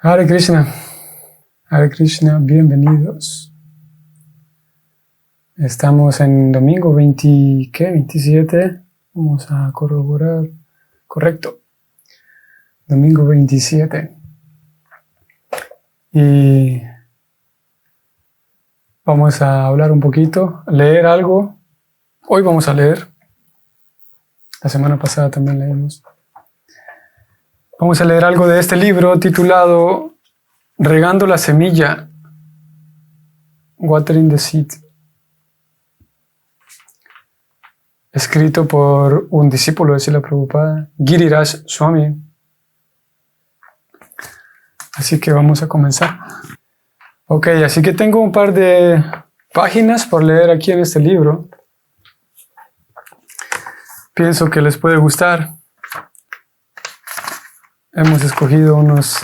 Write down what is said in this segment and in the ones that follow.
Hare Krishna, bienvenidos. Estamos en domingo 27. Vamos a corroborar. Correcto. Domingo 27. Y vamos a hablar un poquito, leer algo. Hoy vamos a leer. La semana pasada también leímos. Vamos a leer algo de este libro titulado Regando la semilla, Watering the Seed, escrito por un discípulo de Srila Prabhupada, Giriraj Swami. Así que vamos a comenzar. Ok, así que tengo un par de páginas por leer aquí en este libro. Pienso que les puede gustar. Hemos escogido unos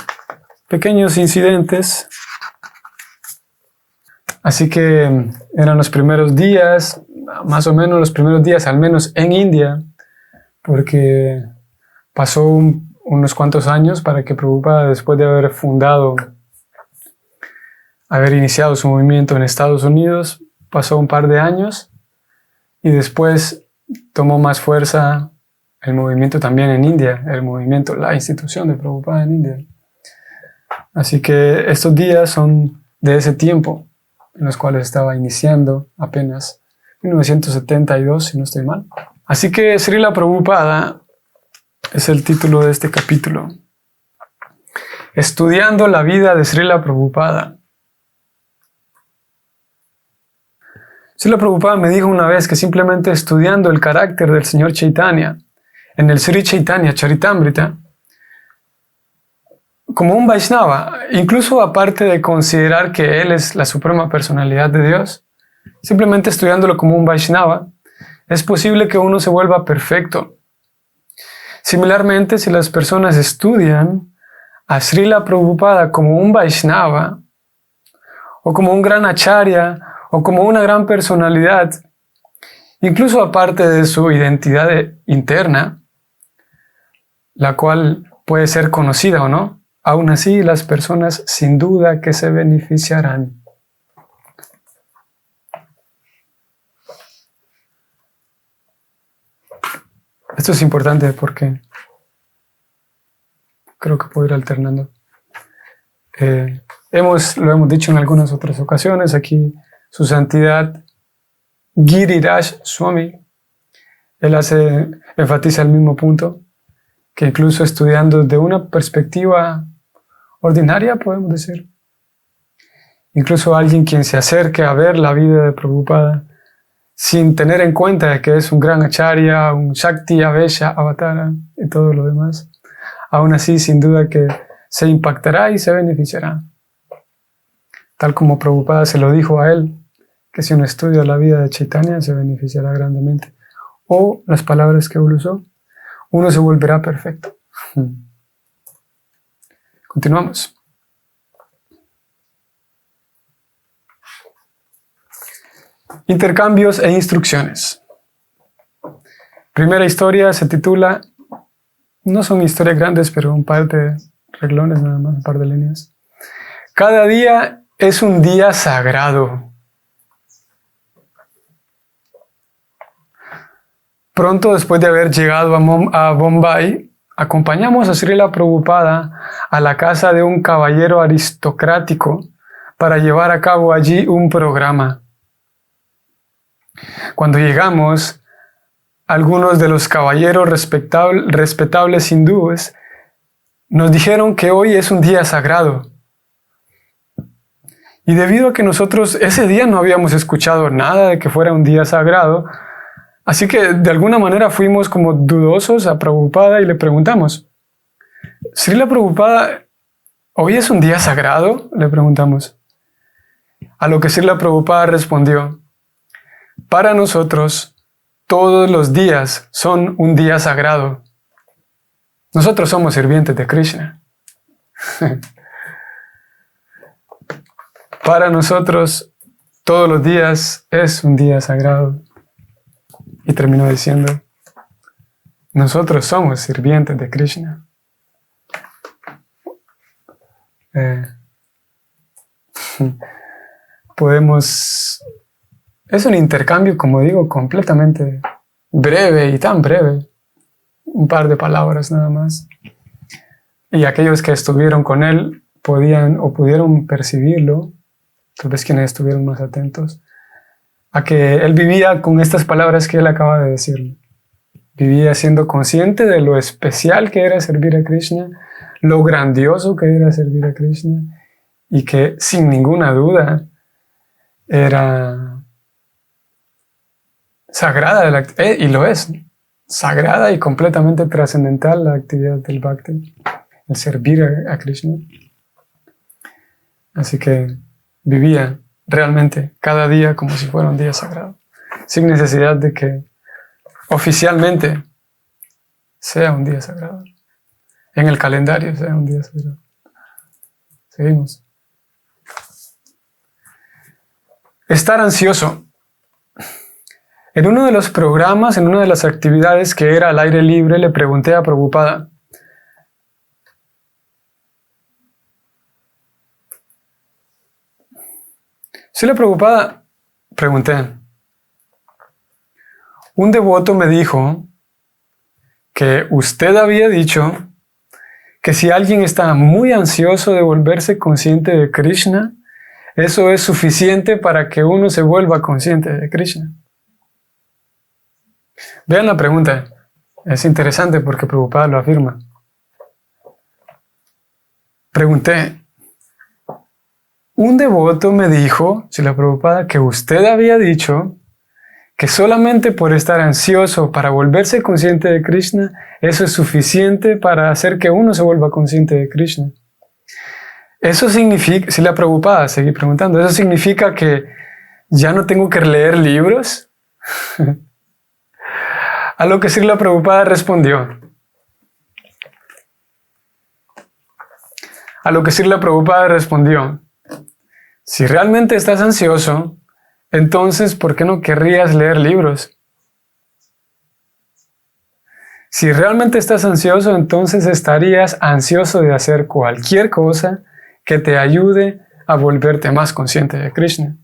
pequeños incidentes. Así que eran los primeros días, más o menos los primeros días, al menos en India, porque pasó unos cuantos años para que Prabhupada, después de haber iniciado su movimiento en Estados Unidos, pasó un par de años y después tomó más fuerza el movimiento también en India, la institución de Prabhupada en India. Así que estos días son de ese tiempo en los cuales estaba iniciando apenas 1972, si no estoy mal. Así que Srila Prabhupada es el título de este capítulo. Estudiando la vida de Srila Prabhupada. Srila Prabhupada me dijo una vez que simplemente estudiando el carácter del Señor Chaitanya en el Sri Chaitanya Charitamrita, como un Vaishnava, incluso aparte de considerar que Él es la suprema personalidad de Dios, simplemente estudiándolo como un Vaishnava, es posible que uno se vuelva perfecto. Similarmente, si las personas estudian a Srila Prabhupada como un Vaishnava, o como un gran acharya, o como una gran personalidad, incluso aparte de su identidad interna, la cual puede ser conocida o no, aún así las personas sin duda que se beneficiarán. Esto es importante porque creo que puedo ir alternando. Lo hemos dicho en algunas otras ocasiones, aquí su santidad Giriraj Swami, él enfatiza el mismo punto, que incluso estudiando de una perspectiva ordinaria, podemos decir, incluso alguien quien se acerque a ver la vida de Prabhupada sin tener en cuenta que es un gran acharya, un Shakti, Avesha, Avatara y todo lo demás, aún así sin duda que se impactará y se beneficiará. Tal como Prabhupada se lo dijo a él, que si uno estudia la vida de Chaitanya se beneficiará grandemente. O las palabras que él usó, uno se volverá perfecto. Continuamos. Intercambios e instrucciones. Primera historia se titula, no son historias grandes, pero un par de reglones nada más, un par de líneas. Cada día es un día sagrado. Pronto después de haber llegado a Bombay, acompañamos a Srila Prabhupada a la casa de un caballero aristocrático para llevar a cabo allí un programa. Cuando llegamos, algunos de los caballeros respetables hindúes nos dijeron que hoy es un día sagrado. Y debido a que nosotros ese día no habíamos escuchado nada de que fuera un día sagrado, así que de alguna manera fuimos como dudosos a Prabhupada y le preguntamos, ¿Srila Prabhupada, hoy es un día sagrado? Le preguntamos. A lo que Srila Prabhupada respondió, para nosotros todos los días son un día sagrado. Nosotros somos sirvientes de Krishna. Para nosotros todos los días es un día sagrado. Y terminó diciendo, nosotros somos sirvientes de Krishna. Es un intercambio, como digo, completamente breve y tan breve, un par de palabras nada más. Y aquellos que estuvieron con él pudieron percibirlo, tal vez quienes estuvieron más atentos, a que él vivía con estas palabras que él acaba de decir. Vivía siendo consciente de lo especial que era servir a Krishna, lo grandioso que era servir a Krishna, y que sin ninguna duda era sagrada, y lo es, sagrada y completamente trascendental la actividad del Bhakti, el servir a Krishna. Así que vivía realmente cada día como si fuera un día sagrado, sin necesidad de que oficialmente sea un día sagrado, en el calendario sea un día sagrado. Seguimos. Estar ansioso. En uno de los programas, en una de las actividades que era al aire libre, le pregunté a Prabhupada, pregunté, un devoto me dijo que usted había dicho que si alguien está muy ansioso de volverse consciente de Krishna, eso es suficiente para que uno se vuelva consciente de Krishna. Vean la pregunta, es interesante porque Prabhupada lo afirma. Pregunté, un devoto me dijo, Srila Prabhupada, que usted había dicho que solamente por estar ansioso para volverse consciente de Krishna, eso es suficiente para hacer que uno se vuelva consciente de Krishna. Eso significa, Srila Prabhupada, seguí preguntando, ¿eso significa que ya no tengo que leer libros? A lo que Srila Prabhupada respondió. Si realmente estás ansioso, entonces, ¿por qué no querrías leer libros? Si realmente estás ansioso, entonces estarías ansioso de hacer cualquier cosa que te ayude a volverte más consciente de Krishna.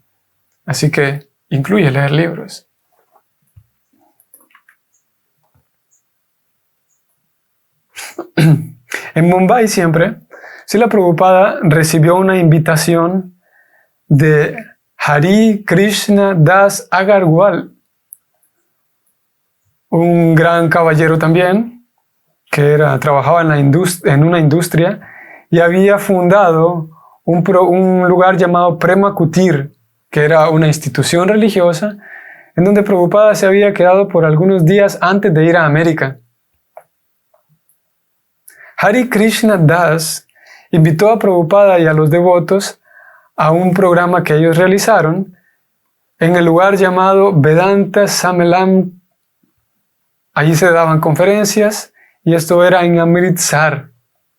Así que incluye leer libros. En Mumbai siempre, Srila Prabhupada recibió una invitación de Hari Krishna Das Agarwal, un gran caballero también, que trabajaba en una industria y había fundado un lugar llamado Prema Kutir, que era una institución religiosa en donde Prabhupada se había quedado por algunos días antes de ir a América. Hari Krishna Das invitó a Prabhupada y a los devotos a un programa que ellos realizaron en el lugar llamado Vedanta Sammelam. Allí se daban conferencias y esto era en Amritsar.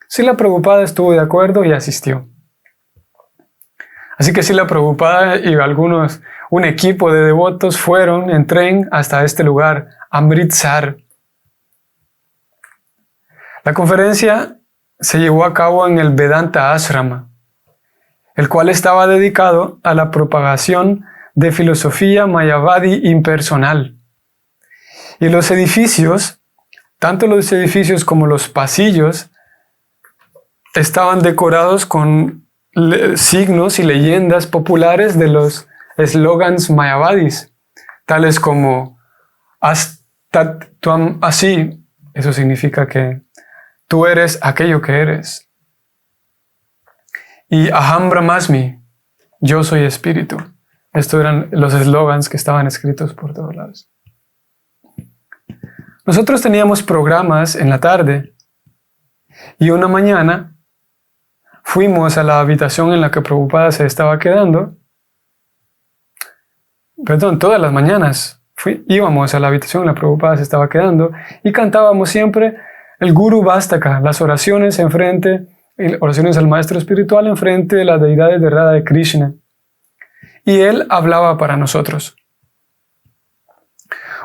Srila Prabhupada estuvo de acuerdo y asistió. Así que Srila Prabhupada y un equipo de devotos fueron en tren hasta este lugar, Amritsar. La conferencia se llevó a cabo en el Vedanta Ashrama, el cual estaba dedicado a la propagación de filosofía mayavadi impersonal. Y los edificios, tanto los edificios como los pasillos, estaban decorados con signos y leyendas populares de los eslogans mayavadis, tales como Astat Tvam Asi, eso significa que tú eres aquello que eres. Y Aham Brahmasmi, yo soy espíritu. Estos eran los eslogans que estaban escritos por todos lados. Nosotros teníamos programas en la tarde y una mañana fuimos a la habitación en la que Prabhupada se estaba quedando. Todas las mañanas íbamos a la habitación en la que Prabhupada se estaba quedando y cantábamos siempre el Guru Vastaka, las oraciones oraciones al maestro espiritual enfrente de las deidades de Radha de Krishna. Y él hablaba para nosotros.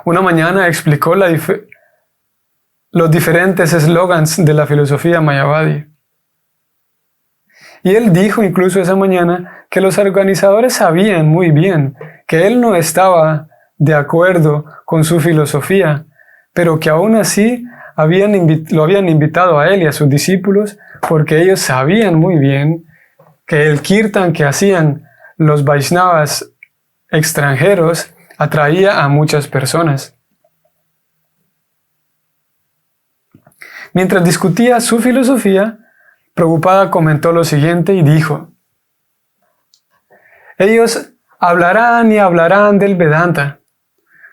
Una mañana explicó los diferentes eslogans de la filosofía mayavadi. Y él dijo incluso esa mañana que los organizadores sabían muy bien que él no estaba de acuerdo con su filosofía, pero que aún así lo habían invitado a él y a sus discípulos porque ellos sabían muy bien que el kirtan que hacían los Vaishnavas extranjeros atraía a muchas personas. Mientras discutía su filosofía, Prabhupada comentó lo siguiente y dijo: ellos hablarán y hablarán del Vedanta,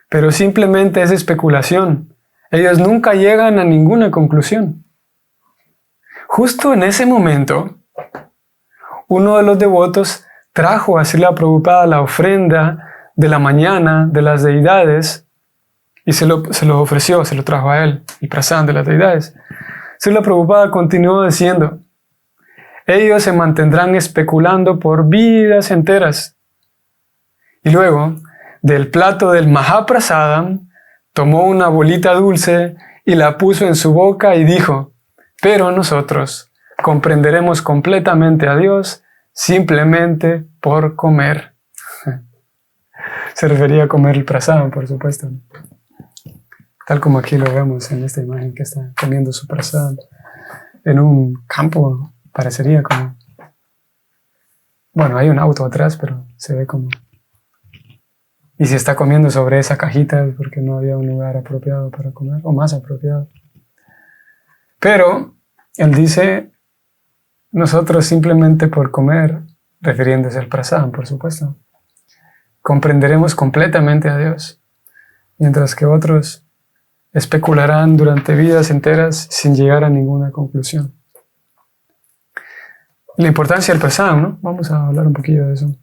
pero simplemente es especulación. Ellos nunca llegan a ninguna conclusión. Justo en ese momento, uno de los devotos trajo a Srila Prabhupada la ofrenda de la mañana de las deidades y se lo ofreció, se lo trajo a él, el prasad de las deidades. Srila Prabhupada continuó diciendo: ellos se mantendrán especulando por vidas enteras. Y luego, del plato del Mahaprasadam, tomó una bolita dulce y la puso en su boca y dijo: pero nosotros comprenderemos completamente a Dios simplemente por comer. Se refería a comer el prasadam, por supuesto, ¿no? Tal como aquí lo vemos en esta imagen que está comiendo su prasadam en un campo, parecería como... Bueno, hay un auto atrás, pero se ve como... Y si está comiendo sobre esa cajita es porque no había un lugar apropiado para comer, o más apropiado. Pero él dice, nosotros simplemente por comer, refiriéndose al prasadam, por supuesto, comprenderemos completamente a Dios, mientras que otros especularán durante vidas enteras sin llegar a ninguna conclusión. La importancia del prasadam, ¿no? Vamos a hablar un poquillo de eso.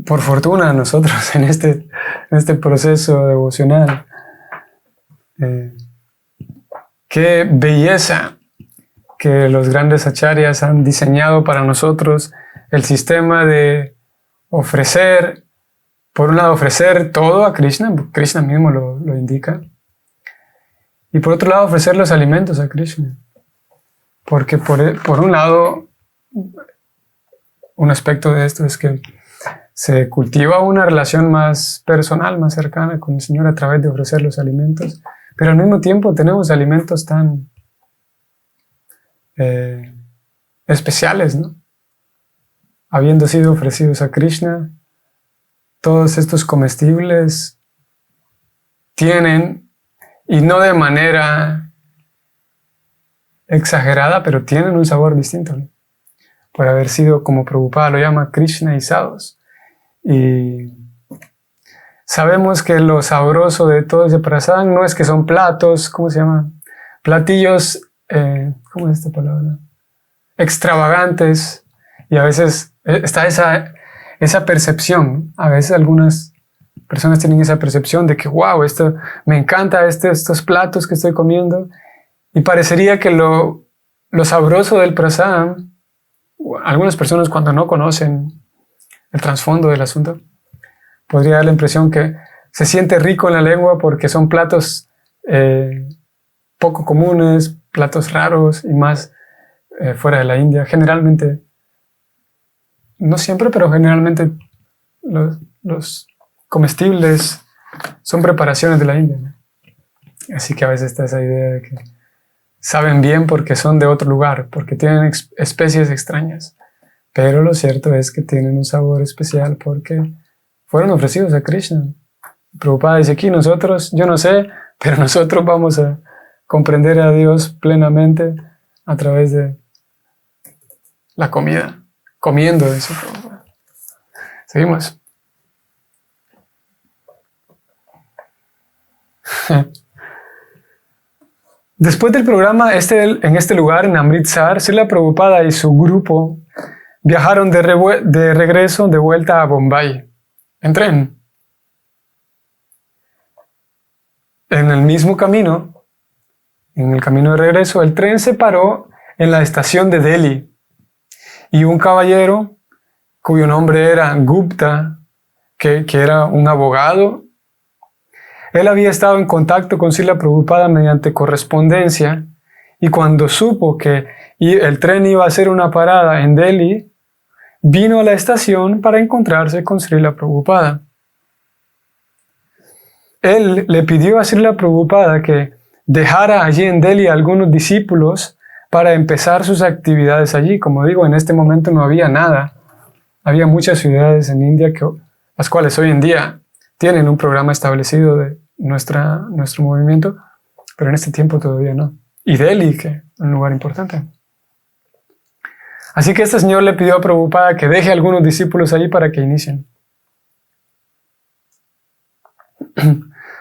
Por fortuna nosotros en este proceso devocional, qué belleza que los grandes acharyas han diseñado para nosotros el sistema de ofrecer, por un lado ofrecer todo a Krishna, Krishna mismo lo indica, y por otro lado ofrecer los alimentos a Krishna. Porque por un lado, un aspecto de esto es que se cultiva una relación más personal, más cercana con el Señor a través de ofrecer los alimentos, pero al mismo tiempo tenemos alimentos tan especiales, ¿no? Habiendo sido ofrecidos a Krishna, todos estos comestibles tienen, y no de manera exagerada, pero tienen un sabor distinto, ¿no? Por haber sido, como Prabhupada lo llama, Krishnaizados. Y sabemos que lo sabroso de todo ese prasadam no es que son platos, ¿cómo se llama? Platillos, ¿cómo es esta palabra? Extravagantes. Y a veces está esa percepción. A veces algunas personas tienen esa percepción de que, wow, esto me encanta, estos platos que estoy comiendo. Y parecería que lo sabroso del prasadam, algunas personas cuando no conocen el trasfondo del asunto, podría dar la impresión que se siente rico en la lengua porque son platos poco comunes, platos raros y más fuera de la India. Generalmente, no siempre, pero generalmente los comestibles son preparaciones de la India, ¿no? Así que a veces está esa idea de que saben bien porque son de otro lugar, porque tienen especies extrañas. Pero lo cierto es que tienen un sabor especial porque fueron ofrecidos a Krishna. Prabhupada dice aquí, nosotros, yo no sé, pero nosotros vamos a comprender a Dios plenamente a través de la comida, comiendo eso. Seguimos. Después del programa, en este lugar, en Amritsar, Srila Prabhupada y su grupo viajaron de regreso de vuelta a Bombay en tren. En el mismo camino, en el camino de regreso, el tren se paró en la estación de Delhi y un caballero cuyo nombre era Gupta, que era un abogado, Él había estado en contacto con Srila Prabhupada mediante correspondencia y cuando supo que el tren iba a hacer una parada en Delhi, vino a la estación para encontrarse con Srila Prabhupada. Él le pidió a Srila Prabhupada que dejara allí en Delhi a algunos discípulos para empezar sus actividades allí. Como digo, en este momento no había nada. Había muchas ciudades en India las cuales hoy en día tienen un programa establecido de nuestro movimiento, pero en este tiempo todavía no. Y Delhi, que es un lugar importante. Así que este señor le pidió a Prabhupada que deje a algunos discípulos allí para que inicien.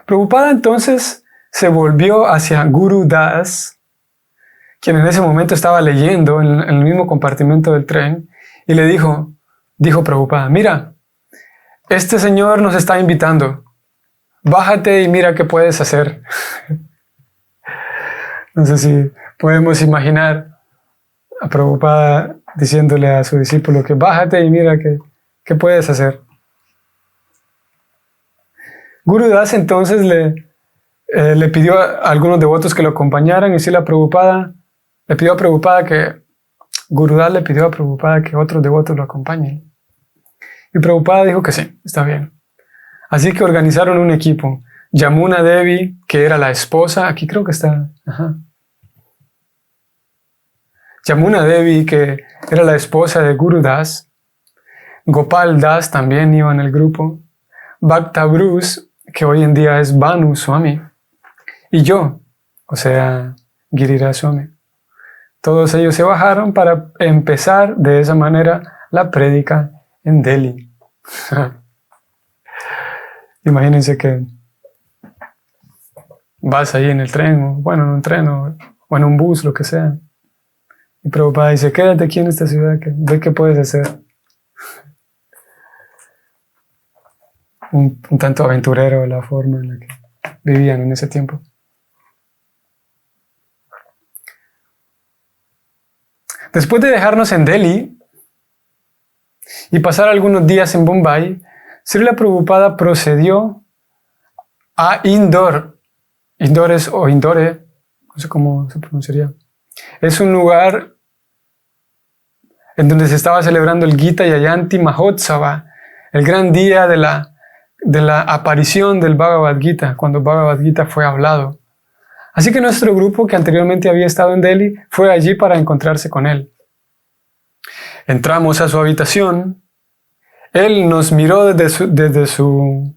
Prabhupada entonces se volvió hacia Guru Das, quien en ese momento estaba leyendo en el mismo compartimento del tren, y le dijo Prabhupada, mira, este señor nos está invitando, bájate y mira qué puedes hacer. No sé si podemos imaginar a Prabhupada diciéndole a su discípulo que bájate y mira qué puedes hacer. Guru Das entonces le pidió a algunos devotos que lo acompañaran y Srila Prabhupada le pidió a Prabhupada que Guru Das le pidió a Prabhupada que otros devotos lo acompañen. Y Prabhupada dijo que sí, está bien. Así que organizaron un equipo. Yamuna Devi, que era la esposa, aquí creo que está. Yamuna Devi, que era la esposa de Guru Das. Gopal Das también iba en el grupo. Bhakta Bruce, que hoy en día es Bhanu Swami. Y yo, o sea, Giriraj Swami. Todos ellos se bajaron para empezar de esa manera la prédica en Delhi. Imagínense que vas ahí en el tren, o en un tren, o en un bus, lo que sea. Y Prabhupada dice, quédate aquí en esta ciudad, ve qué puedes hacer. Un tanto aventurero la forma en la que vivían en ese tiempo. Después de dejarnos en Delhi y pasar algunos días en Bombay, Srila Prabhupada procedió a Indore. Indore o Indore, no sé cómo se pronunciaría. Es un lugar en donde se estaba celebrando el Gita Jayanti Mahotsava, el gran día de la aparición del Bhagavad Gita, cuando Bhagavad Gita fue hablado. Así que nuestro grupo, que anteriormente había estado en Delhi, fue allí para encontrarse con él. Entramos a su habitación. Él nos miró desde su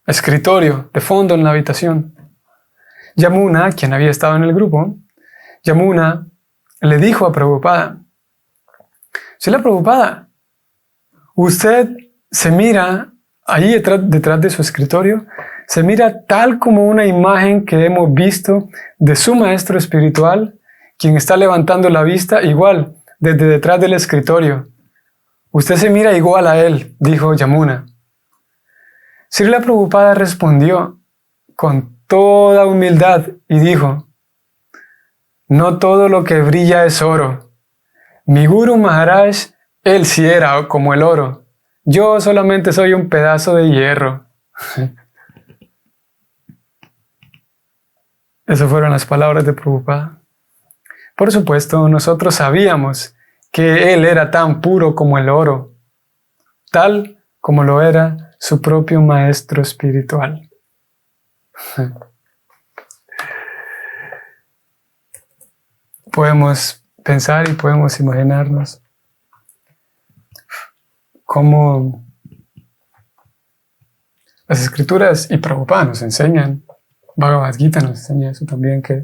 escritorio, de fondo en la habitación. Yamuna, quien había estado en el grupo, Yamuna le dijo a Prabhupada, Srila Prabhupada, usted se mira ahí detrás de su escritorio, se mira tal como una imagen que hemos visto de su maestro espiritual, quien está levantando la vista igual desde detrás del escritorio. Usted se mira igual a él, dijo Yamuna. Srila Prabhupada respondió con toda humildad y dijo, no todo lo que brilla es oro. Mi Guru Maharaj, él sí era como el oro. Yo solamente soy un pedazo de hierro. Esas fueron las palabras de Prabhupada. Por supuesto, nosotros sabíamos que él era tan puro como el oro, tal como lo era su propio maestro espiritual. Podemos pensar y podemos imaginarnos cómo las escrituras y Prabhupada nos enseñan, Bhagavad Gita nos enseña eso también, que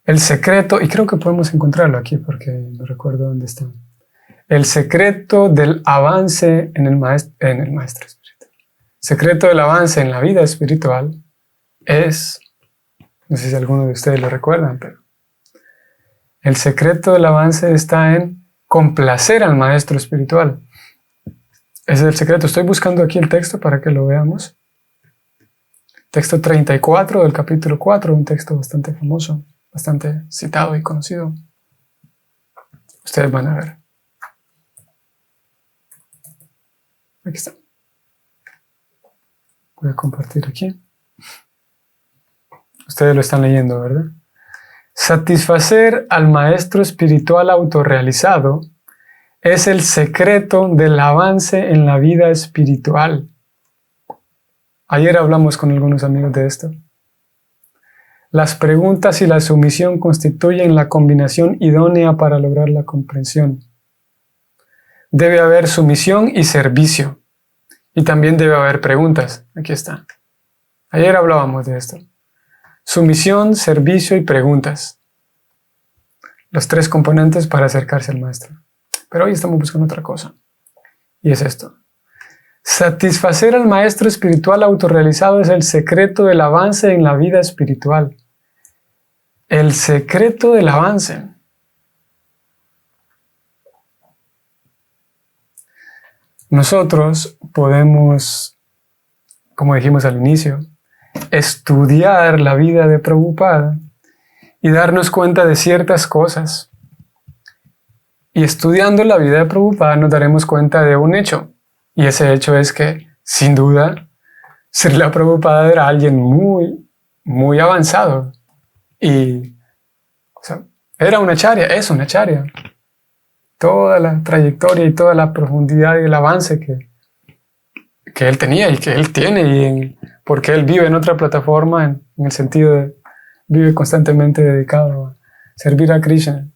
el secreto, y creo que podemos encontrarlo aquí porque no recuerdo dónde está, el secreto del avance en el maestro espiritual, secreto del avance en la vida espiritual es, no sé si alguno de ustedes lo recuerdan, pero el secreto del avance está en complacer al maestro espiritual. Ese es el secreto. Estoy buscando aquí el texto para que lo veamos. Texto 34 del capítulo 4, un texto bastante famoso, bastante citado y conocido. Ustedes van a ver. Aquí está. Voy a compartir aquí. Ustedes lo están leyendo, ¿verdad? Satisfacer al maestro espiritual autorrealizado es el secreto del avance en la vida espiritual. Ayer hablamos con algunos amigos de esto. Las preguntas y la sumisión constituyen la combinación idónea para lograr la comprensión. Debe haber sumisión y servicio. Y también debe haber preguntas. Aquí está. Ayer hablábamos de esto. Sumisión, servicio y preguntas. Los tres componentes para acercarse al maestro. Pero hoy estamos buscando otra cosa. Y es esto. Satisfacer al maestro espiritual autorrealizado es el secreto del avance en la vida espiritual. El secreto del avance. Nosotros podemos, como dijimos al inicio, estudiar la vida de Prabhupada y darnos cuenta de ciertas cosas. Y estudiando la vida de Prabhupada nos daremos cuenta de un hecho. Y ese hecho es que, sin duda, Srila Prabhupada era alguien muy avanzado. Y era un acharya, es un acharya. Toda la trayectoria y toda la profundidad y el avance que él tenía y que él tiene, porque él vive en otra plataforma, en el sentido de vive constantemente dedicado a servir a Krishna,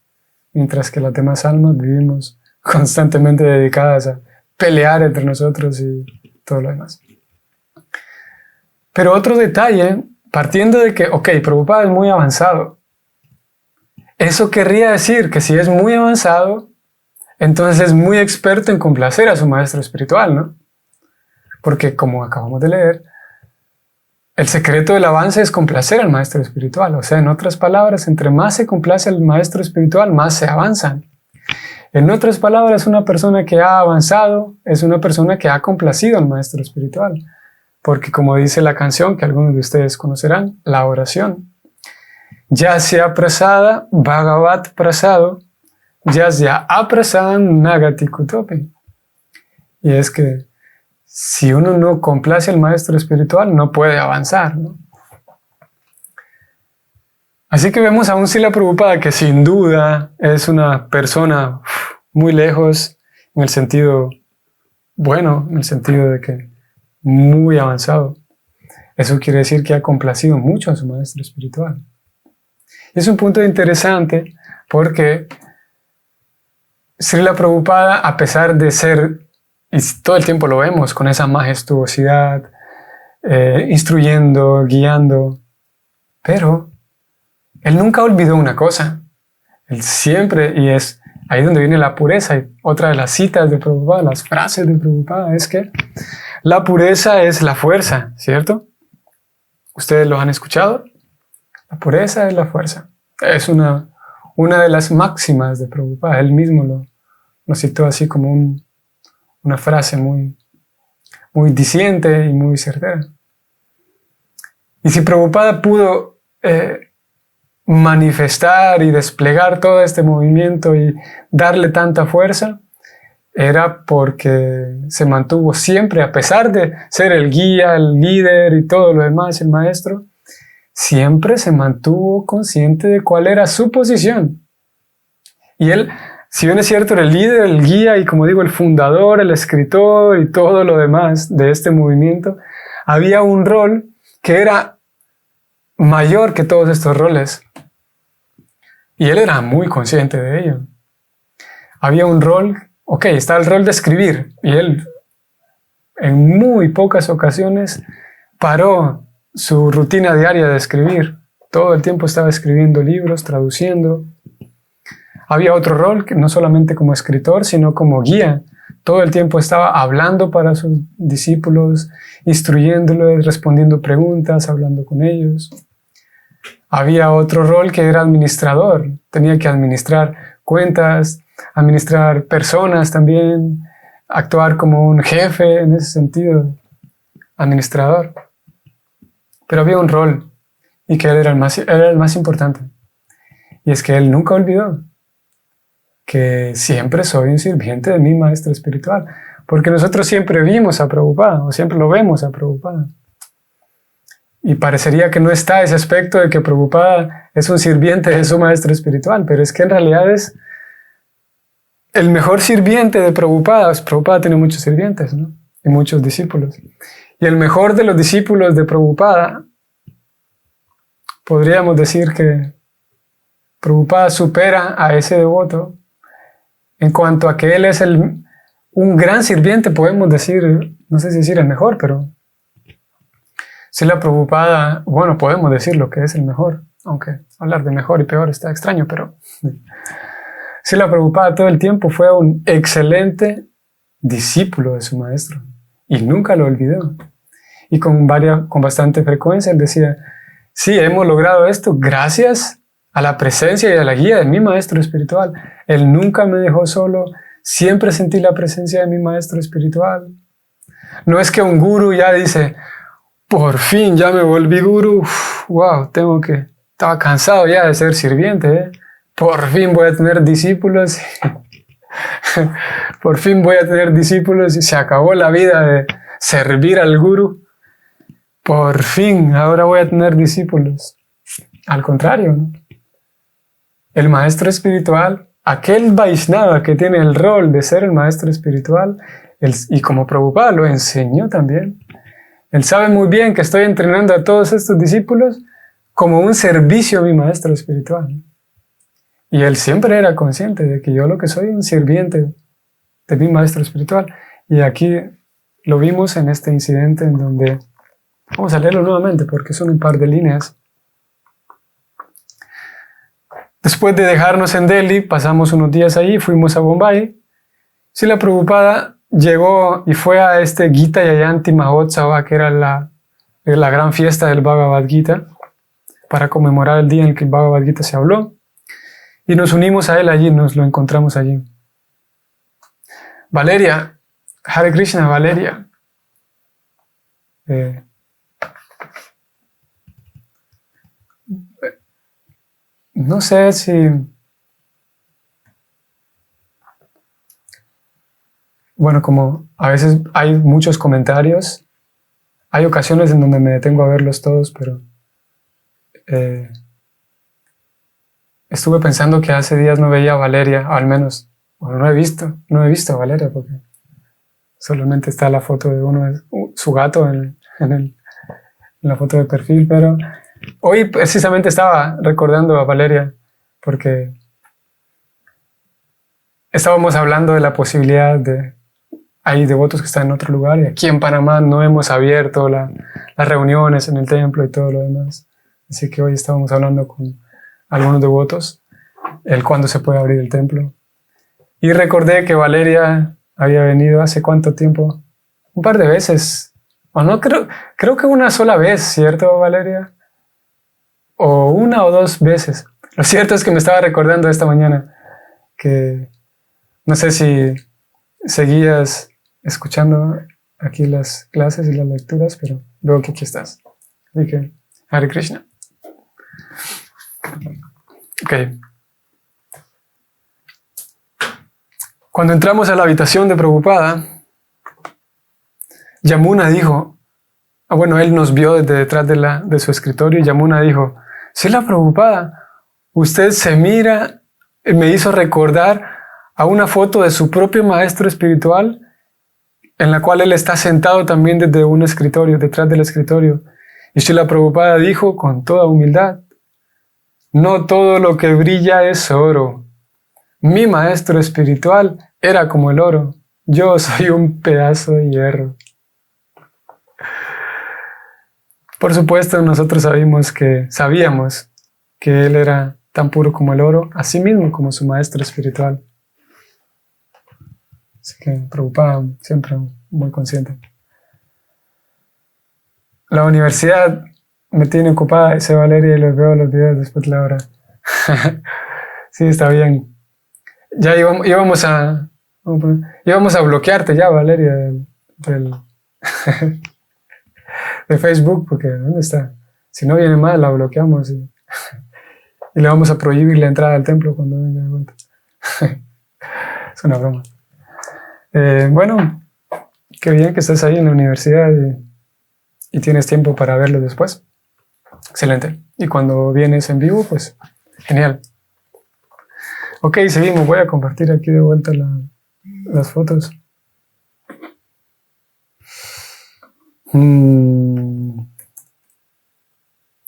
mientras que las demás almas vivimos constantemente dedicadas a pelear entre nosotros y todo lo demás. Pero otro detalle, partiendo de que, Prabhupada es muy avanzado, eso querría decir que si es muy avanzado, entonces es muy experto en complacer a su maestro espiritual, ¿no? Porque como acabamos de leer, el secreto del avance es complacer al maestro espiritual. O sea, en otras palabras, entre más se complace al maestro espiritual, más se avanzan. En otras palabras, una persona que ha avanzado es una persona que ha complacido al maestro espiritual. Porque como dice la canción que algunos de ustedes conocerán, la oración. Yasya prasada bhagavat prasado Yasya aprasadam nagati kutopi. Y es que si uno no complace al maestro espiritual, no puede avanzar, ¿no? Así que vemos a un Srila Prabhupada que sin duda es una persona muy lejos, en el sentido bueno, en el sentido de que muy avanzado. Eso quiere decir que ha complacido mucho a su maestro espiritual. Y es un punto interesante porque Srila Prabhupada, a pesar de ser, y todo el tiempo lo vemos, con esa majestuosidad, instruyendo, guiando, pero él nunca olvidó una cosa. Él siempre, y es ahí donde viene la pureza, y otra de las citas de Prabhupada, las frases de Prabhupada, es que la pureza es la fuerza, ¿cierto? ¿Ustedes lo han escuchado? La pureza es la fuerza. Es una de las máximas de Prabhupada. Él mismo lo citó así como una frase muy diciente y muy certera. Y si Prabhupada pudo manifestar y desplegar todo este movimiento y darle tanta fuerza, era porque se mantuvo siempre, a pesar de ser el guía, el líder y todo lo demás, el maestro, siempre se mantuvo consciente de cuál era su posición. Y él, si bien es cierto, era el líder, el guía y, como digo, el fundador, el escritor y todo lo demás de este movimiento, había un rol que era mayor que todos estos roles. Y él era muy consciente de ello. Había un rol, está el rol de escribir, y él en muy pocas ocasiones paró su rutina diaria de escribir. Todo el tiempo estaba escribiendo libros, traduciendo. Había otro rol, que no solamente como escritor, sino como guía. Todo el tiempo estaba hablando para sus discípulos, instruyéndoles, respondiendo preguntas, hablando con ellos. Había otro rol que era administrador. Tenía que administrar cuentas, administrar personas también, actuar como un jefe en ese sentido, administrador. Pero había un rol, y que él era el más importante. Y es que él nunca olvidó que siempre soy un sirviente de mi maestro espiritual. Porque nosotros siempre vimos a Prabhupada, o siempre lo vemos a Prabhupada. Y parecería que no está ese aspecto de que Prabhupada es un sirviente de su maestro espiritual, pero es que en realidad es el mejor sirviente de Prabhupada. Prabhupada tiene muchos sirvientes, ¿no? Y muchos discípulos. Y el mejor de los discípulos de Prabhupada, podríamos decir que Prabhupada supera a ese devoto en cuanto a que él es un gran sirviente, podemos decir, no sé si decir el mejor, pero Srila Prabhupada, bueno, podemos decir lo que es el mejor, aunque hablar de mejor y peor está extraño, pero Srila Prabhupada todo el tiempo fue un excelente discípulo de su maestro y nunca lo olvidó. Y con bastante frecuencia él decía, sí, hemos logrado esto gracias a la presencia y a la guía de mi maestro espiritual. Él nunca me dejó solo, siempre sentí la presencia de mi maestro espiritual. No es que un gurú ya dice, por fin ya me volví gurú, wow, estaba cansado ya de ser sirviente, por fin voy a tener discípulos, por fin voy a tener discípulos y se acabó la vida de servir al gurú, por fin ahora voy a tener discípulos. Al contrario, ¿no? El maestro espiritual, aquel Vaishnava que tiene el rol de ser el maestro espiritual, y como Prabhupada lo enseñó también, él sabe muy bien que estoy entrenando a todos estos discípulos como un servicio a mi maestro espiritual. Y él siempre era consciente de que yo lo que soy un sirviente de mi maestro espiritual. Y aquí lo vimos en este incidente en donde, vamos a leerlo nuevamente porque son un par de líneas. Después de dejarnos en Delhi, pasamos unos días ahí, fuimos a Bombay. Srila Prabhupada llegó y fue a este Gita Jayanti Mahotsava, que era la gran fiesta del Bhagavad Gita, para conmemorar el día en el que el Bhagavad Gita se habló. Y nos unimos a él allí, nos lo encontramos allí. Valeria, Hare Krishna, Valeria. No sé si... Bueno, como a veces hay muchos comentarios, hay ocasiones en donde me detengo a verlos todos, pero estuve pensando que hace días no veía a Valeria, al menos, bueno, no he visto a Valeria porque solamente está la foto de su gato en la foto de perfil, pero hoy precisamente estaba recordando a Valeria porque estábamos hablando de la posibilidad de... Hay devotos que están en otro lugar y aquí en Panamá no hemos abierto las reuniones en el templo y todo lo demás. Así que hoy estábamos hablando con algunos devotos, cuándo se puede abrir el templo. Y recordé que Valeria había venido hace cuánto tiempo, un par de veces, o no, creo que una sola vez, ¿cierto, Valeria? O una o dos veces. Lo cierto es que me estaba recordando esta mañana que no sé si seguías escuchando aquí las clases y las lecturas, pero veo que aquí estás. Así que, Hare Krishna. Ok. Cuando entramos a la habitación de Prabhupada, Yamuna dijo, bueno, él nos vio desde detrás de su escritorio y Yamuna dijo, Srila Prabhupada, usted se mira, me hizo recordar a una foto de su propio maestro espiritual en la cual él está sentado también desde un escritorio, detrás del escritorio. Y Srila Prabhupada dijo con toda humildad, no todo lo que brilla es oro. Mi maestro espiritual era como el oro. Yo soy un pedazo de hierro. Por supuesto, nosotros sabíamos que él era tan puro como el oro, así mismo como su maestro espiritual. Así que Prabhupada siempre muy consciente. La universidad me tiene ocupada, dice Valeria, y les veo los videos después de la hora. Sí, está bien. Ya íbamos a bloquearte ya, Valeria, de Facebook, porque ¿dónde está? Si no viene mal, la bloqueamos y le vamos a prohibir la entrada al templo cuando venga de vuelta. Es una broma. Bueno, qué bien que estás ahí en la universidad y tienes tiempo para verlo después. Excelente. Y cuando vienes en vivo, pues genial. Ok, seguimos. Voy a compartir aquí de vuelta las fotos.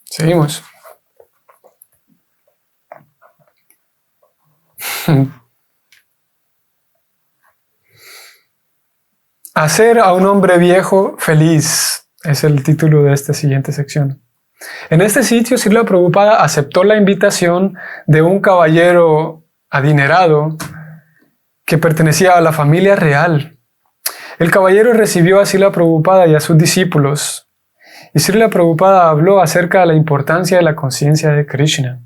Seguimos. Hacer a un hombre viejo feliz es el título de esta siguiente sección. En este sitio, Srila Prabhupada aceptó la invitación de un caballero adinerado que pertenecía a la familia real. El caballero recibió a Srila Prabhupada y a sus discípulos, y Srila Prabhupada habló acerca de la importancia de la conciencia de Krishna.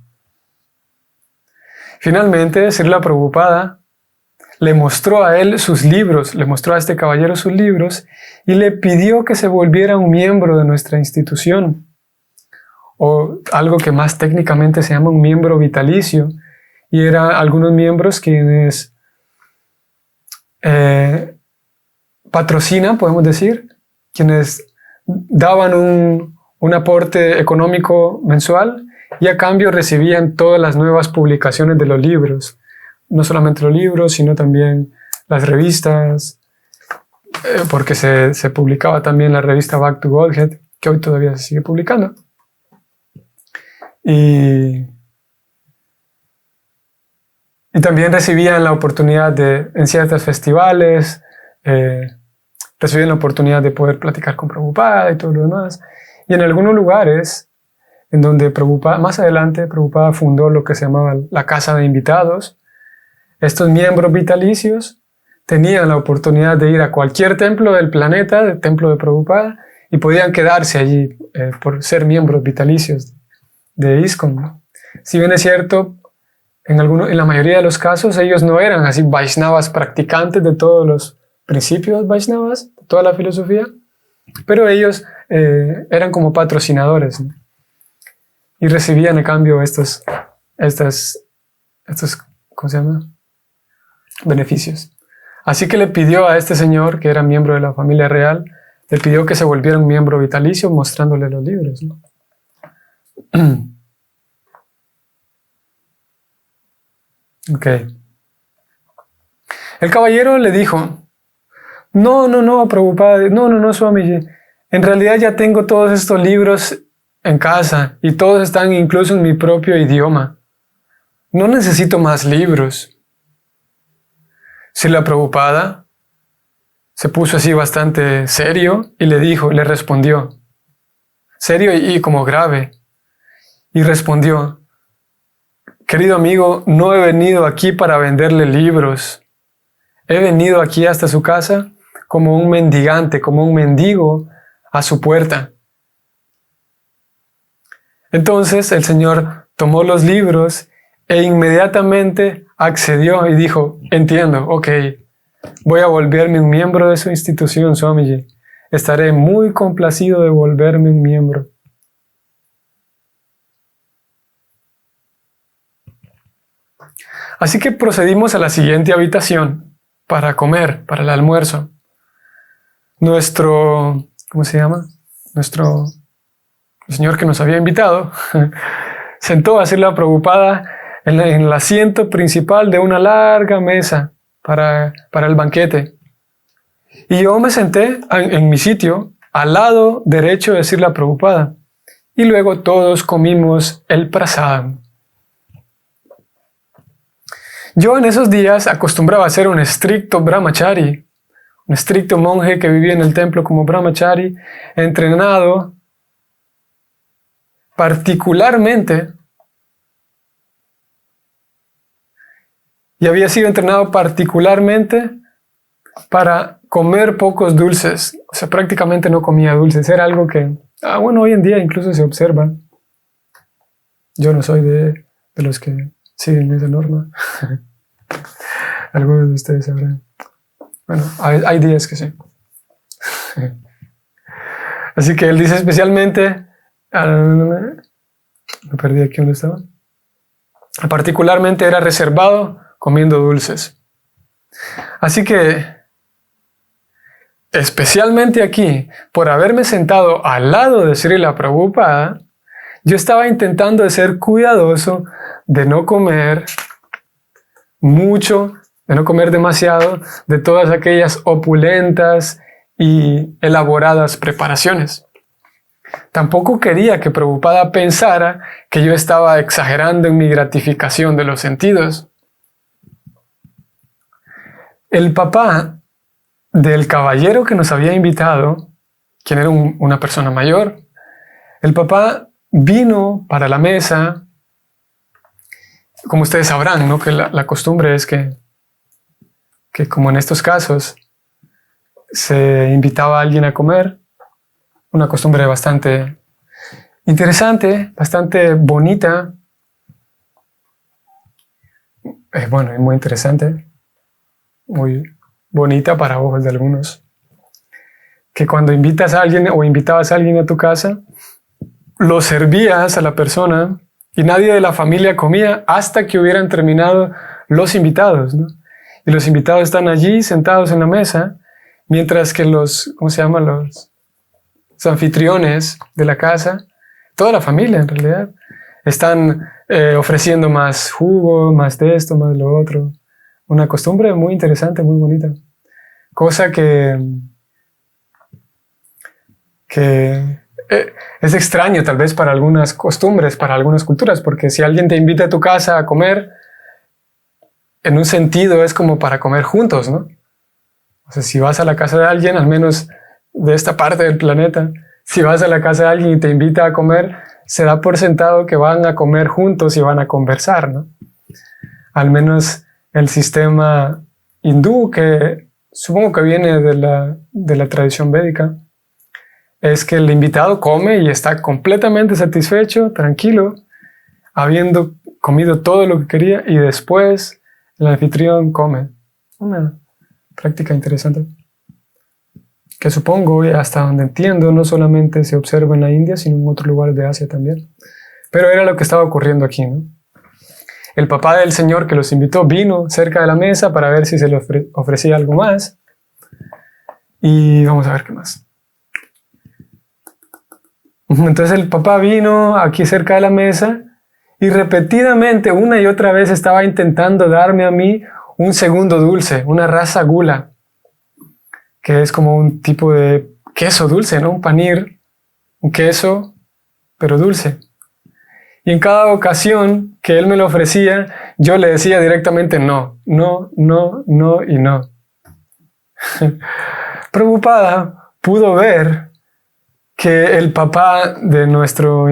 Finalmente, Srila Prabhupada le mostró a él sus libros, le mostró a este caballero sus libros y le pidió que se volviera un miembro de nuestra institución, o algo que más técnicamente se llama un miembro vitalicio, y eran algunos miembros quienes patrocinan, podemos decir, quienes daban un aporte económico mensual y a cambio recibían todas las nuevas publicaciones de los libros. No solamente los libros, sino también las revistas, porque se publicaba también la revista Back to Godhead, que hoy todavía se sigue publicando. Y también recibían la oportunidad en ciertos festivales, recibían la oportunidad de poder platicar con Prabhupada y todo lo demás. Y en algunos lugares, en donde Prabhupada, más adelante Prabhupada fundó lo que se llamaba la Casa de Invitados, estos miembros vitalicios tenían la oportunidad de ir a cualquier templo del planeta, el templo de Prabhupada, y podían quedarse allí por ser miembros vitalicios de ISKCON, ¿no? Si bien es cierto, en la mayoría de los casos ellos no eran así Vaishnavas practicantes de todos los principios Vaishnavas, de toda la filosofía, pero ellos eran como patrocinadores, ¿no? Y recibían a cambio estos ¿cómo se llama? Beneficios. Así que le pidió a este señor, que era miembro de la familia real, le pidió que se volviera un miembro vitalicio mostrándole los libros, ¿no? Ok. El caballero le dijo, no, Prabhupada, no, Swamiji, en realidad ya tengo todos estos libros en casa y todos están incluso en mi propio idioma. No necesito más libros. Srila Prabhupada se puso así bastante serio y le respondió, serio y como grave, y respondió, querido amigo, no he venido aquí para venderle libros. He venido aquí hasta su casa como un mendigante, como un mendigo a su puerta. Entonces el Señor tomó los libros e inmediatamente accedió y dijo, entiendo, ok, voy a volverme un miembro de su institución, Swamiji. Estaré muy complacido de volverme un miembro. Así que procedimos a la siguiente habitación para comer, para el almuerzo. Nuestro, ¿cómo se llama? El señor que nos había invitado sentó a Srila Prabhupada en el asiento principal de una larga mesa para el banquete. Y yo me senté en mi sitio al lado derecho de Srila Prabhupada. Y luego todos comimos el prasadam. Yo en esos días acostumbraba a ser un estricto brahmachari, un estricto monje que vivía en el templo como brahmachari, entrenado particularmente, y había sido entrenado particularmente para comer pocos dulces. O sea, prácticamente no comía dulces. Era algo que, bueno, hoy en día incluso se observa. Yo no soy de los que siguen esa norma. Algunos de ustedes sabrán. Bueno, hay días que sí. Así que él dice especialmente, me perdí aquí donde estaba. Particularmente era reservado comiendo dulces. Así que, especialmente aquí, por haberme sentado al lado de Srila Prabhupada, yo estaba intentando de ser cuidadoso, de no comer mucho, de no comer demasiado de todas aquellas opulentas y elaboradas preparaciones. Tampoco quería que Prabhupada pensara que yo estaba exagerando en mi gratificación de los sentidos. El papá del caballero que nos había invitado, quien era una persona mayor, el papá vino para la mesa. Como ustedes sabrán, ¿no? Que la costumbre es que como en estos casos se invitaba a alguien a comer, una costumbre bastante interesante, bastante bonita, bueno, y muy interesante, muy bonita para ojos de algunos, que cuando invitas a alguien o invitabas a alguien a tu casa, lo servías a la persona y nadie de la familia comía hasta que hubieran terminado los invitados, ¿no? Y los invitados están allí sentados en la mesa, mientras que los anfitriones de la casa, toda la familia en realidad, están ofreciendo más jugo, más de esto, más lo otro. Una costumbre muy interesante, muy bonita. Cosa que es extraño tal vez para algunas costumbres, para algunas culturas, porque si alguien te invita a tu casa a comer, en un sentido es como para comer juntos, ¿no? O sea, si vas a la casa de alguien, al menos de esta parte del planeta, si vas a la casa de alguien y te invita a comer, se da por sentado que van a comer juntos y van a conversar, ¿no? Al menos el sistema hindú, que supongo que viene de la tradición védica, es que el invitado come y está completamente satisfecho, tranquilo, habiendo comido todo lo que quería, y después el anfitrión come. Una práctica interesante, que supongo, hasta donde entiendo, no solamente se observa en la India, sino en otros lugares de Asia también. Pero era lo que estaba ocurriendo aquí, ¿no? El papá del señor que los invitó vino cerca de la mesa para ver si se le ofrecía algo más. Y vamos a ver qué más. Entonces el papá vino aquí cerca de la mesa y repetidamente, una y otra vez, estaba intentando darme a mí un segundo dulce, una rasa gula, que es como un tipo de queso dulce, ¿no? Un panir, un queso, pero dulce. Y en cada ocasión que él me lo ofrecía, yo le decía directamente no, no, no, no y no. Prabhupada pudo ver que el papá de nuestro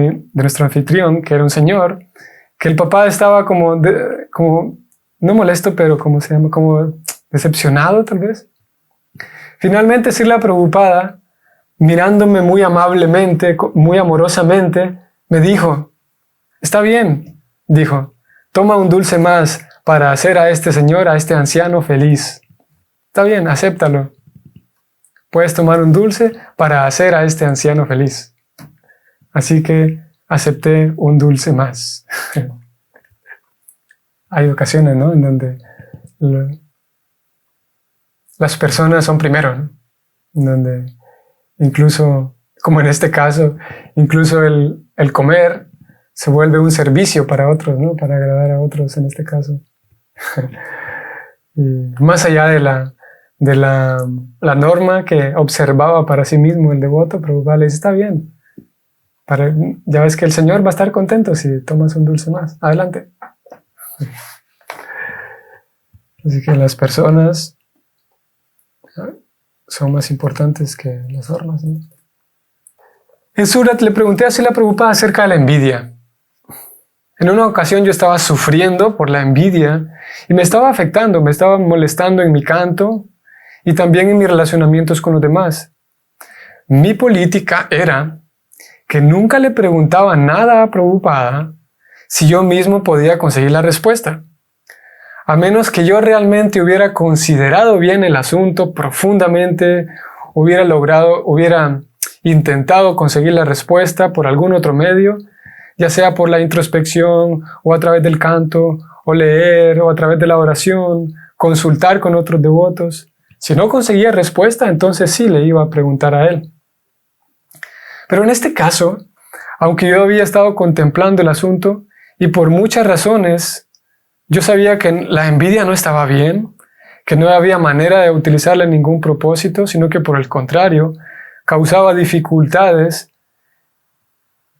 anfitrión, que era un señor, que el papá estaba como no molesto, pero como decepcionado tal vez. Finalmente Srila Prabhupada, mirándome muy amablemente, muy amorosamente, me dijo: está bien, dijo, toma un dulce más para hacer a este señor, a este anciano feliz. Está bien, acéptalo. Puedes tomar un dulce para hacer a este anciano feliz. Así que acepté un dulce más. Hay ocasiones, ¿no?, en donde las personas son primero, ¿no? En donde incluso, como en este caso, incluso el comer se vuelve un servicio para otros, ¿no? Para agradar a otros en este caso. Y más allá de la norma que observaba para sí mismo el devoto, Prabhupada le dice: está bien, ya ves que el Señor va a estar contento si tomas un dulce más, adelante. Así que las personas son más importantes que las normas, ¿no? En Surat le pregunté a Srila Prabhupada acerca de la envidia. En una ocasión yo estaba sufriendo por la envidia y me estaba afectando, me estaba molestando en mi canto y también en mis relacionamientos con los demás. Mi política era que nunca le preguntaba nada a Prabhupada si yo mismo podía conseguir la respuesta, a menos que yo realmente hubiera considerado bien el asunto profundamente, hubiera intentado conseguir la respuesta por algún otro medio, ya sea por la introspección, o a través del canto, o leer, o a través de la oración, consultar con otros devotos. Si no conseguía respuesta, entonces sí le iba a preguntar a él. Pero en este caso, aunque yo había estado contemplando el asunto y por muchas razones, yo sabía que la envidia no estaba bien, que no había manera de utilizarla en ningún propósito, sino que por el contrario, causaba dificultades,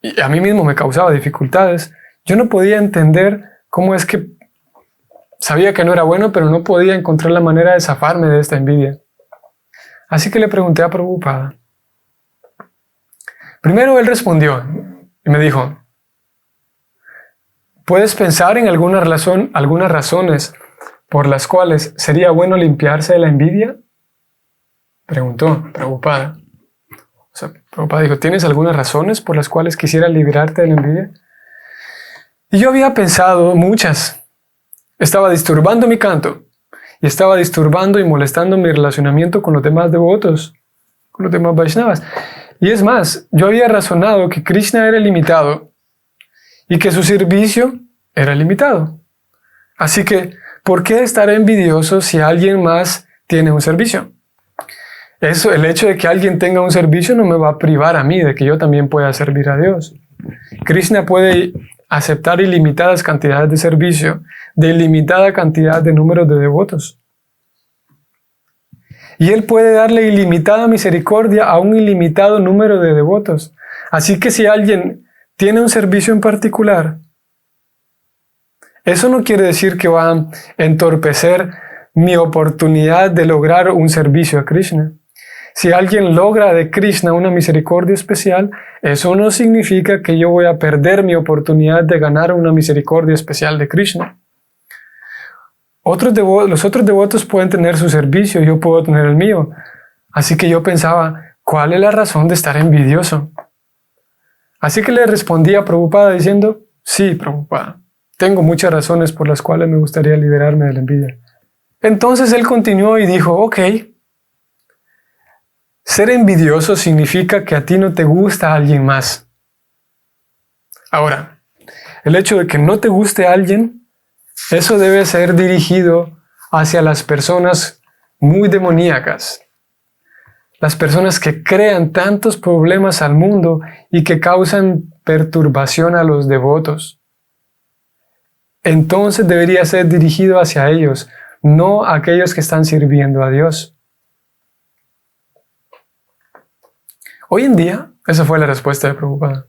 y a mí mismo me causaba dificultades. Yo no podía entender cómo es que sabía que no era bueno, pero no podía encontrar la manera de zafarme de esta envidia. Así que le pregunté a Prabhupada. Primero él respondió y me dijo, ¿puedes pensar en algunas razones por las cuales sería bueno limpiarse de la envidia? Preguntó Prabhupada. O sea, Prabhupada dijo, ¿tienes algunas razones por las cuales quisiera liberarte de la envidia? Y yo había pensado muchas. Estaba disturbando mi canto y estaba disturbando y molestando mi relacionamiento con los demás devotos, con los demás Vaishnavas. Y es más, yo había razonado que Krishna era limitado y que su servicio era limitado. Así que, ¿por qué estar envidioso si alguien más tiene un servicio? El hecho de que alguien tenga un servicio no me va a privar a mí de que yo también pueda servir a Dios. Krishna puede aceptar ilimitadas cantidades de servicio, de ilimitada cantidad de números de devotos. Y Él puede darle ilimitada misericordia a un ilimitado número de devotos. Así que si alguien tiene un servicio en particular, eso no quiere decir que va a entorpecer mi oportunidad de lograr un servicio a Krishna. Si alguien logra de Krishna una misericordia especial, eso no significa que yo voy a perder mi oportunidad de ganar una misericordia especial de Krishna. Los otros devotos pueden tener su servicio, yo puedo tener el mío. Así que yo pensaba, ¿cuál es la razón de estar envidioso? Así que le respondí a Prabhupada diciendo, sí, Prabhupada, tengo muchas razones por las cuales me gustaría liberarme de la envidia. Entonces él continuó y dijo, ok, ser envidioso significa que a ti no te gusta alguien más. Ahora, el hecho de que no te guste alguien, eso debe ser dirigido hacia las personas muy demoníacas. Las personas que crean tantos problemas al mundo y que causan perturbación a los devotos. Entonces debería ser dirigido hacia ellos, no a aquellos que están sirviendo a Dios. Hoy en día, esa fue la respuesta de Prabhupada.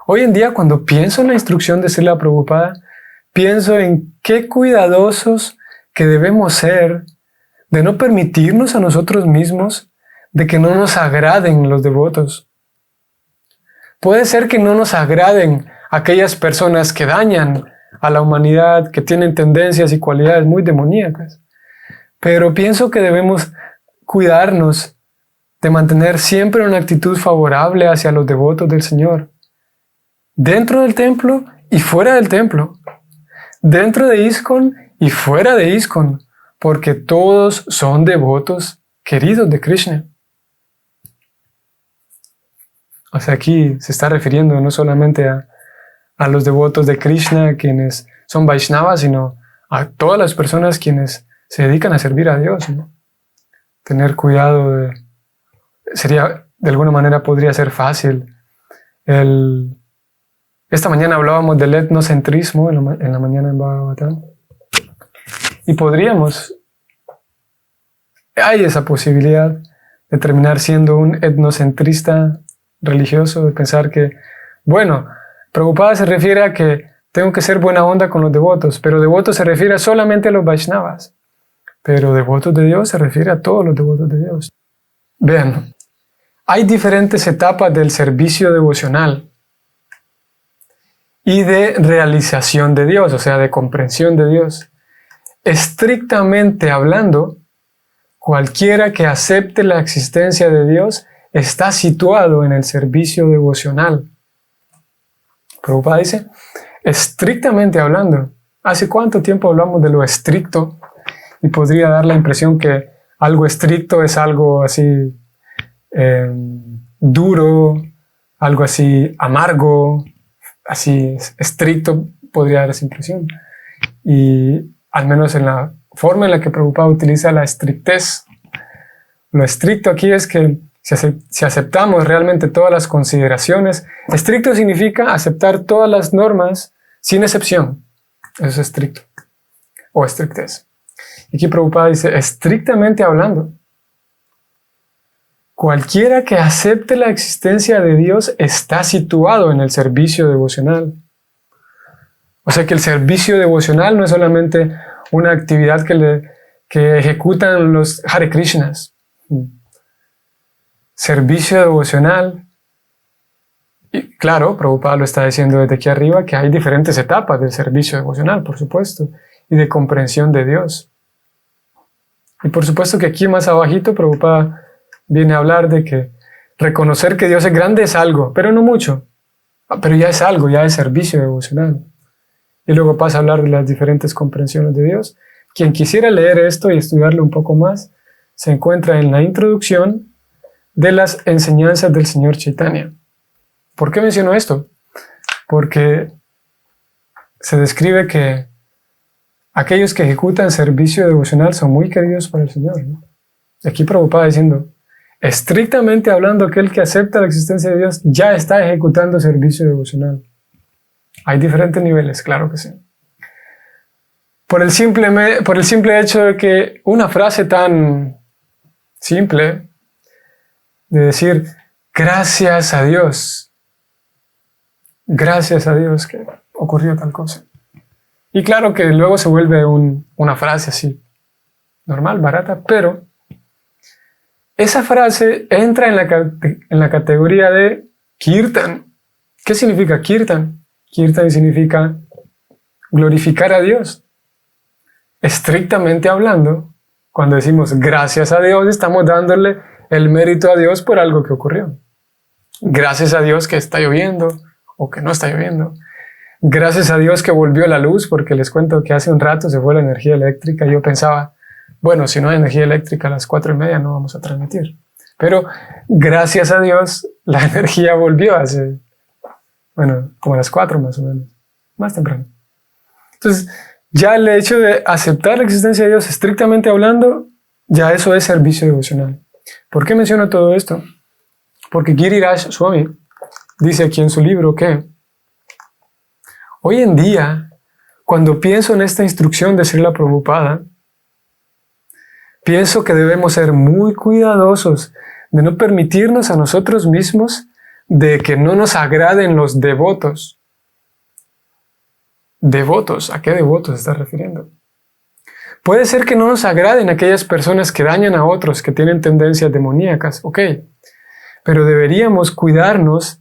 Hoy en día, cuando pienso en la instrucción de Srila Prabhupada, pienso en qué cuidadosos que debemos ser de no permitirnos a nosotros mismos de que no nos agraden los devotos. Puede ser que no nos agraden aquellas personas que dañan a la humanidad, que tienen tendencias y cualidades muy demoníacas, pero pienso que debemos cuidarnos de mantener siempre una actitud favorable hacia los devotos del Señor, dentro del templo y fuera del templo, dentro de ISKCON y fuera de ISKCON, porque todos son devotos queridos de Krishna. O sea, aquí se está refiriendo no solamente a los devotos de Krishna, quienes son Vaishnavas, sino a todas las personas quienes se dedican a servir a Dios, ¿no? Tener cuidado de alguna manera podría ser fácil. Esta mañana hablábamos del etnocentrismo en la mañana en Bhagavatam. Y hay esa posibilidad de terminar siendo un etnocentrista religioso, de pensar que, bueno, Prabhupada se refiere a que tengo que ser buena onda con los devotos, pero devotos se refiere solamente a los Vaishnavas. Pero devotos de Dios se refiere a todos los devotos de Dios. Vean, hay diferentes etapas del servicio devocional y de realización de Dios, o sea, de comprensión de Dios. Estrictamente hablando, cualquiera que acepte la existencia de Dios está situado en el servicio devocional. Prabhupada dice, estrictamente hablando, ¿hace cuánto tiempo hablamos de lo estricto? Y podría dar la impresión que algo estricto es algo así duro, algo así amargo, así estricto, podría dar esa impresión. Y al menos en la forma en la que Prabhupada utiliza la estrictez, lo estricto aquí es que si aceptamos realmente todas las consideraciones, estricto significa aceptar todas las normas sin excepción. Eso es estricto o estrictez. Y aquí Prabhupada dice, estrictamente hablando, cualquiera que acepte la existencia de Dios está situado en el servicio devocional. O sea que el servicio devocional no es solamente una actividad que ejecutan los Hare Krishnas. Servicio devocional. Y claro, Prabhupada lo está diciendo desde aquí arriba, que hay diferentes etapas del servicio devocional, por supuesto, y de comprensión de Dios. Y por supuesto que aquí más abajito Prabhupada viene a hablar de que reconocer que Dios es grande es algo, pero no mucho. Pero ya es algo, ya es servicio devocional. Y luego pasa a hablar de las diferentes comprensiones de Dios. Quien quisiera leer esto y estudiarlo un poco más, se encuentra en la introducción de las enseñanzas del Señor Chaitanya. ¿Por qué menciono esto? Porque se describe que aquellos que ejecutan servicio devocional son muy queridos por el Señor, ¿no? Aquí Prabhupada diciendo, estrictamente hablando, aquel que acepta la existencia de Dios ya está ejecutando servicio devocional. Hay diferentes niveles, claro que sí. Por el simple hecho de que una frase tan simple de decir, gracias a Dios que ocurrió tal cosa. Y claro que luego se vuelve una frase así, normal, barata, pero esa frase entra en la categoría de kirtan. ¿Qué significa kirtan? Kirtan significa glorificar a Dios. Estrictamente hablando, cuando decimos gracias a Dios, estamos dándole el mérito a Dios por algo que ocurrió. Gracias a Dios que está lloviendo o que no está lloviendo. Gracias a Dios que volvió la luz, porque les cuento que hace un rato se fue la energía eléctrica y yo pensaba, bueno, si no hay energía eléctrica a las 4:30 no vamos a transmitir. Pero gracias a Dios la energía volvió como a las 4 más o menos, más temprano. Entonces, ya el hecho de aceptar la existencia de Dios estrictamente hablando, ya eso es servicio devocional. ¿Por qué menciono todo esto? Porque Giriraj Swami dice aquí en su libro que hoy en día, cuando pienso en esta instrucción de Srila Prabhupada, pienso que debemos ser muy cuidadosos de no permitirnos a nosotros mismos de que no nos agraden los devotos. ¿Devotos? ¿A qué devotos se está refiriendo? Puede ser que no nos agraden aquellas personas que dañan a otros, que tienen tendencias demoníacas, ok, pero deberíamos cuidarnos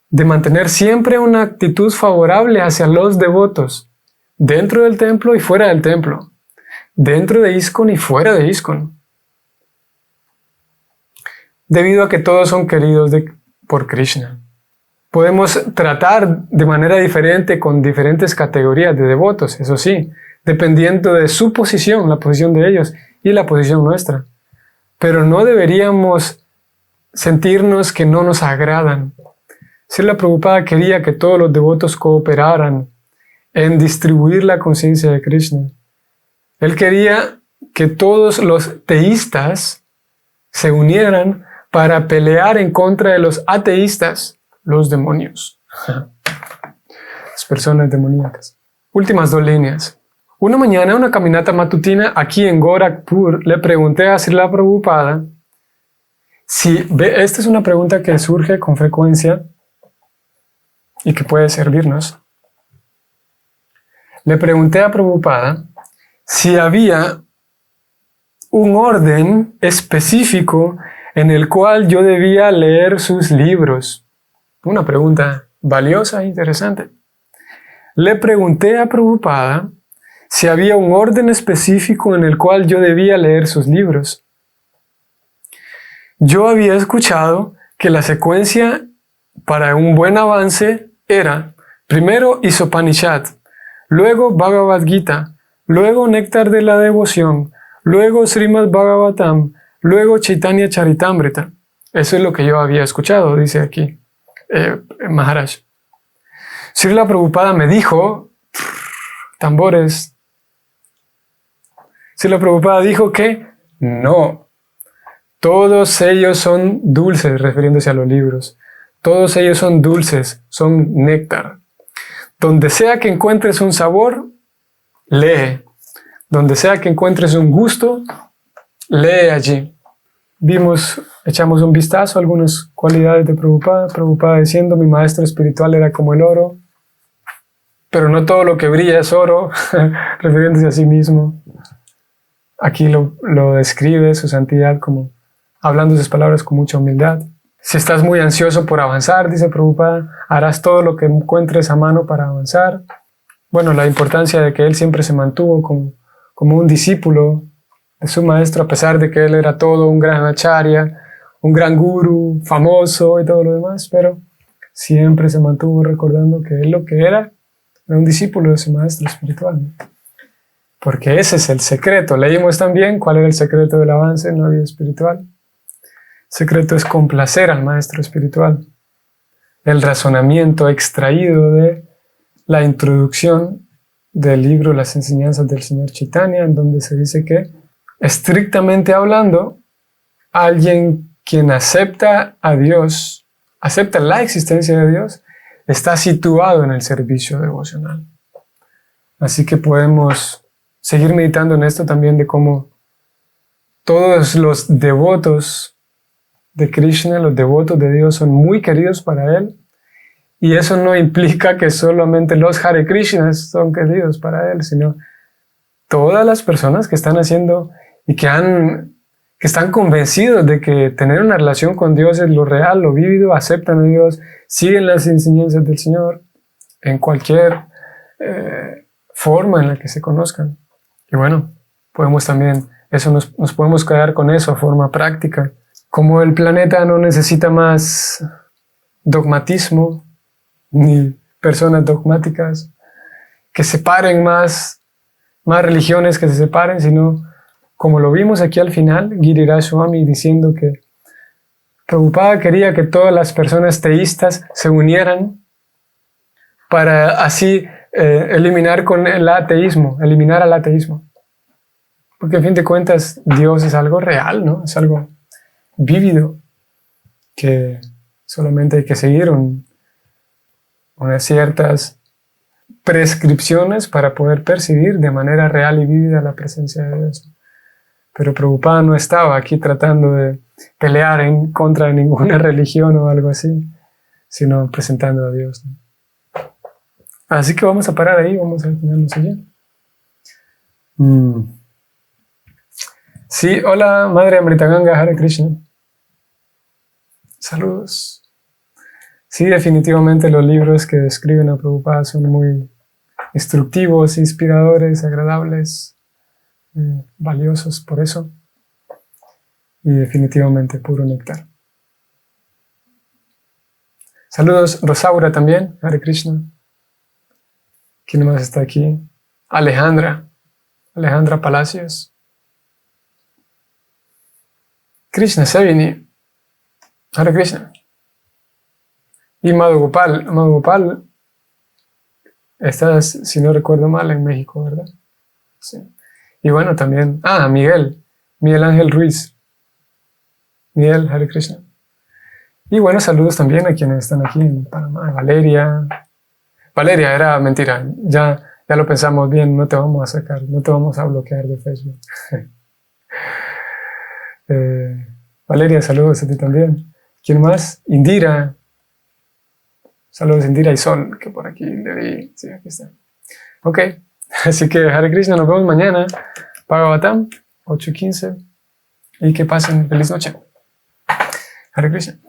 de mantener siempre una actitud favorable hacia los devotos, dentro del templo y fuera del templo, dentro de ISKCON y fuera de ISKCON, debido a que todos son queridos por Krishna. Podemos tratar de manera diferente con diferentes categorías de devotos, eso sí, dependiendo de su posición, la posición de ellos y la posición nuestra. Pero no deberíamos sentirnos que no nos agradan. Srila Prabhupada quería que todos los devotos cooperaran en distribuir la conciencia de Krishna. Él quería que todos los teístas se unieran para pelear en contra de los ateístas, los demonios, las personas demoníacas. Últimas 2 líneas. Una mañana, en una caminata matutina aquí en Gorakhpur, le pregunté a Srila Prabhupada esta es una pregunta que surge con frecuencia y que puede servirnos. Le pregunté a Prabhupada si había un orden específico en el cual yo debía leer sus libros. Una pregunta valiosa e interesante. Le pregunté a Prabhupada si había un orden específico en el cual yo debía leer sus libros. Yo había escuchado que la secuencia para un buen avance era primero Isopanishad, luego Bhagavad Gita, luego Néctar de la Devoción, luego Srimad Bhagavatam, luego Chaitanya Charitamrita. Eso es lo que yo había escuchado, dice aquí Maharaj. Srila Prabhupada me dijo, tambores, Srila Prabhupada dijo que no, Todos ellos son dulces, refiriéndose a los libros. Todos ellos son dulces, son néctar. Donde sea que encuentres un sabor, lee. Donde sea que encuentres un gusto, lee allí. Echamos un vistazo a algunas cualidades de Prabhupada. Prabhupada diciendo, mi maestro espiritual era como el oro, pero no todo lo que brilla es oro, refiriéndose a sí mismo. Aquí lo describe su santidad como hablando sus palabras con mucha humildad. Si estás muy ansioso por avanzar, dice Prabhupada, harás todo lo que encuentres a mano para avanzar. Bueno, la importancia de que él siempre se mantuvo como un discípulo de su maestro, a pesar de que él era todo un gran acharya, un gran guru, famoso y todo lo demás, pero siempre se mantuvo recordando que él lo que era un discípulo de su maestro espiritual, ¿no? Porque ese es el secreto. Leímos también cuál era el secreto del avance en la vida espiritual. El secreto es complacer al maestro espiritual. El razonamiento extraído de la introducción del libro Las enseñanzas del Señor Chaitanya, en donde se dice que, estrictamente hablando, alguien quien acepta a Dios, acepta la existencia de Dios, está situado en el servicio devocional. Así que podemos seguir meditando en esto también, de cómo todos los devotos de Krishna, los devotos de Dios, son muy queridos para Él, y eso no implica que solamente los Hare Krishnas son queridos para Él, sino todas las personas que están haciendo y que están convencidos de que tener una relación con Dios es lo real, lo vívido, aceptan a Dios, siguen las enseñanzas del Señor en cualquier forma en la que se conozcan. Y bueno, podemos también, nos podemos quedar con eso a forma práctica. Como el planeta no necesita más dogmatismo, ni personas dogmáticas que separen más religiones que se separen, sino como lo vimos aquí al final, Giriraj Swami diciendo que Prabhupada quería que todas las personas teístas se unieran para así eliminar al ateísmo. Porque a fin de cuentas Dios es algo real, ¿no? Es algo vívido, que solamente hay que seguir unas ciertas prescripciones para poder percibir de manera real y vívida la presencia de Dios. Pero Prabhupada no estaba aquí tratando de pelear en contra de ninguna religión o algo así, sino presentando a Dios, ¿no? Así que vamos a parar ahí, vamos a detenernos allí. Sí, hola Madre Amritaganga, Hare Krishna. Saludos. Sí, definitivamente los libros que describen a Prabhupada son muy instructivos, inspiradores, agradables, valiosos por eso. Y definitivamente puro néctar. Saludos, Rosaura también, Hare Krishna. ¿Quién más está aquí? Alejandra Palacios. Krishna Sevini, Hare Krishna. Y Madhugopal, estás, si no recuerdo mal, en México, ¿verdad? Sí. Y bueno, también, Miguel Ángel Ruiz. Miguel, Hare Krishna. Y bueno, saludos también a quienes están aquí en Panamá. Valeria, era mentira, ya lo pensamos bien, no te vamos a sacar, no te vamos a bloquear de Facebook. Valeria, saludos a ti también. ¿Quién más? Indira. Saludos Indira y Sol, que por aquí le vi. Sí, aquí está. Ok, así que Hare Krishna, nos vemos mañana. Bhagavatam, 8:15. Y que pasen feliz noche. Hare Krishna.